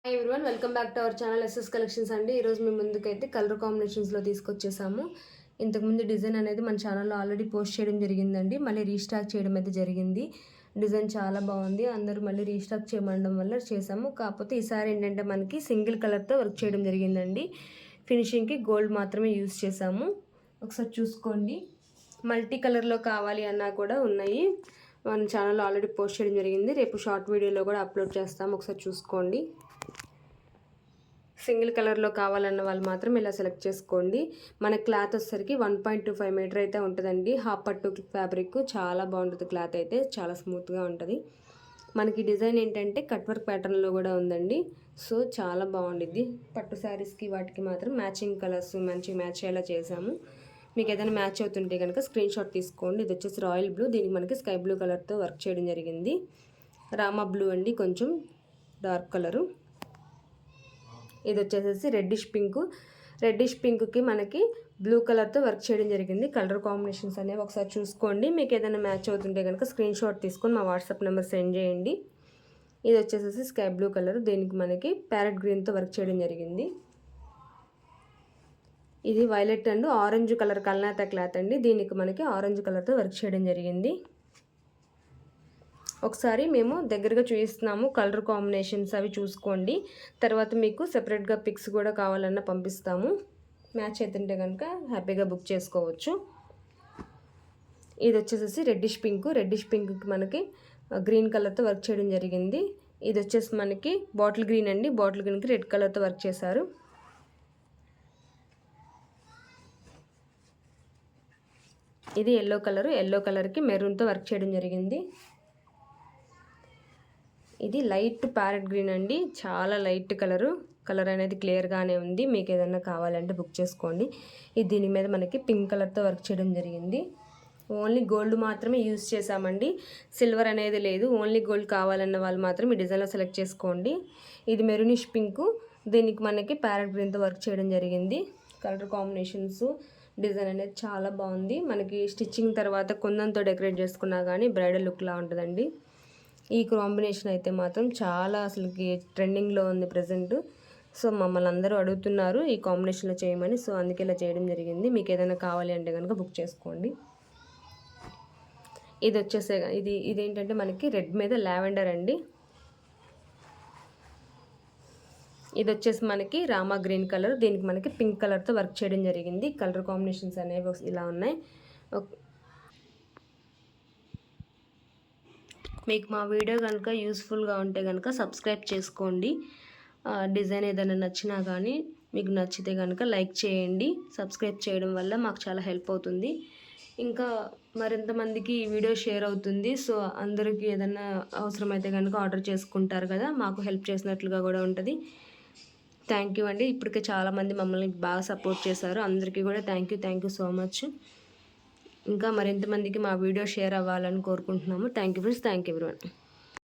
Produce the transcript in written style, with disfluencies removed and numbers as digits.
Hi everyone, welcome back to our channel SS collections అండి. ఈరోజు మేము ముందుకైతే కలర్ కాంబినేషన్స్లో తీసుకొచ్చేసాము. ఇంతకుముందు డిజైన్ అనేది మన ఛానల్లో ఆల్రెడీ పోస్ట్ చేయడం జరిగిందండి. మళ్ళీ రీస్టాక్ చేయడం అయితే జరిగింది. డిజైన్ చాలా బాగుంది. అందరూ మళ్ళీ రీస్టాక్ చేయమనడం వల్ల చేసాము. కాకపోతే ఈసారి ఏంటంటే మనకి సింగిల్ కలర్తో వర్క్ చేయడం జరిగిందండి. ఫినిషింగ్కి గోల్డ్ మాత్రమే యూజ్ చేసాము. ఒకసారి చూసుకోండి. మల్టీ కలర్లో కావాలి అన్నా కూడా ఉన్నాయి. మన ఛానల్లో ఆల్రెడీ పోస్ట్ చేయడం జరిగింది. రేపు షార్ట్ వీడియోలో కూడా అప్లోడ్ చేస్తాము. ఒకసారి చూసుకోండి. సింగిల్ కలర్లో కావాలన్న వాళ్ళు మాత్రం ఇలా సెలెక్ట్ చేసుకోండి. మన క్లాత్ వచ్చేసరికి 1.25 మీటర్ అయితే ఉంటుందండి. హాఫ్ పట్టు ఫ్యాబ్రిక్ చాలా బాగుంటుంది. క్లాత్ అయితే చాలా స్మూత్గా ఉంటుంది. మనకి డిజైన్ ఏంటంటే కట్ వర్క్ ప్యాటర్న్లో కూడా ఉందండి. సో చాలా బాగుండిద్ది. పట్టు శారీస్కి వాటికి మాత్రం మ్యాచింగ్ కలర్స్ మంచి మ్యాచ్ అయ్యేలా చేసాము. మీకు ఏదైనా మ్యాచ్ అవుతుంటే కనుక స్క్రీన్ షాట్ తీసుకోండి. ఇది వచ్చేసి రాయల్ బ్లూ, దీనికి మనకి స్కై బ్లూ కలర్తో వర్క్ చేయడం జరిగింది. రామా బ్లూ అండి, కొంచెం డార్క్ కలరు. ఇది వచ్చేసేసి రెడ్డిష్ పింక్కి మనకి బ్లూ కలర్తో వర్క్ చేయడం జరిగింది. కలర్ కాంబినేషన్స్ అనేవి ఒకసారి చూసుకోండి. మీకు ఏదైనా మ్యాచ్ అవుతుంటే కనుక స్క్రీన్ షాట్ తీసుకొని మా వాట్సాప్ నెంబర్ సెండ్ చేయండి. ఇది వచ్చేసేసి స్కై బ్లూ కలర్, దీనికి మనకి ప్యారెట్ గ్రీన్తో వర్క్ చేయడం జరిగింది. ఇది వైలెట్ అండ్ ఆరెంజ్ కలర్ కల్నాత క్లాత్ అండి. దీనికి మనకి ఆరెంజ్ కలర్తో వర్క్ చేయడం జరిగింది. ఒకసారి మేము దగ్గరగా చూపిస్తున్నాము కలర్ కాంబినేషన్స్, అవి చూసుకోండి. తర్వాత మీకు సెపరేట్గా పిక్స్ కూడా కావాలన్నా పంపిస్తాము. మ్యాచ్ అవుతుంటే కనుక హ్యాపీగా బుక్ చేసుకోవచ్చు. ఇది వచ్చేసేసి రెడ్డిష్ పింక్కి మనకి గ్రీన్ కలర్తో వర్క్ చేయడం జరిగింది. ఇది వచ్చేసి మనకి బాటిల్ గ్రీన్ అండి. బాటిల్ గ్రీన్కి రెడ్ కలర్తో వర్క్ చేశారు. ఇది ఎల్లో కలర్కి మెరూన్తో వర్క్ చేయడం జరిగింది. ఇది లైట్ ప్యారెట్ గ్రీన్ అండి, చాలా లైట్ కలర్ అనేది క్లియర్గానే ఉంది. మీకు ఏదైనా కావాలంటే బుక్ చేసుకోండి. ఇది దీని మీద మనకి పింక్ కలర్తో వర్క్ చేయడం జరిగింది. ఓన్లీ గోల్డ్ మాత్రమే యూజ్ చేసామండి, సిల్వర్ అనేది లేదు. ఓన్లీ గోల్డ్ కావాలన్న వాళ్ళు మాత్రం ఈ డిజైన్లో సెలెక్ట్ చేసుకోండి. ఇది మెరూనిష్ పింక్, దీనికి మనకి ప్యారెట్ గ్రీన్తో వర్క్ చేయడం జరిగింది. కలర్ కాంబినేషన్స్, డిజైన్ అనేది చాలా బాగుంది. మనకి స్టిచ్చింగ్ తర్వాత కుందంతో డెకరేట్ చేసుకున్నా కానీ బ్రైడల్ లుక్లా ఉంటుందండి. ఈ కాంబినేషన్ అయితే మాత్రం చాలా అసలుకి ట్రెండింగ్లో ఉంది ప్రజెంట్. సో మమ్మల్ని అందరూ అడుగుతున్నారు ఈ కాంబినేషన్లో చేయమని. సో అందుకే ఇలా చేయడం జరిగింది. మీకు ఏదైనా కావాలి అంటే కనుక బుక్ చేసుకోండి. ఇది వచ్చేసే ఇదేంటంటే మనకి రెడ్ మీద లావెండర్ అండి. ఇది వచ్చేసి మనకి రామా గ్రీన్ కలర్, దీనికి మనకి పింక్ కలర్తో వర్క్ చేయడం జరిగింది. కలర్ కాంబినేషన్స్ అనేవి ఇలా ఉన్నాయి. మీకు మా వీడియో కనుక యూస్ఫుల్గా ఉంటే కనుక సబ్స్క్రైబ్ చేసుకోండి. డిజైన్ ఏదైనా నచ్చినా కానీ మీకు నచ్చితే కనుక లైక్ చేయండి. సబ్స్క్రైబ్ చేయడం వల్ల మాకు చాలా హెల్ప్ అవుతుంది. ఇంకా మరింతమందికి ఈ వీడియో షేర్ అవుతుంది. సో అందరికీ ఏదైనా అవసరమైతే కనుక ఆర్డర్ చేసుకుంటారు కదా, మాకు హెల్ప్ చేసినట్లుగా కూడా ఉంటుంది. థ్యాంక్ యూ అండి. ఇప్పటికే చాలామంది మమ్మల్ని బాగా సపోర్ట్ చేశారు. అందరికీ కూడా థ్యాంక్ యూ సో మచ్. ఇంకా మరింతమందికి మా వీడియో షేర్ అవ్వాలని కోరుకుంటున్నాము. Thank you friends. Thank you everyone.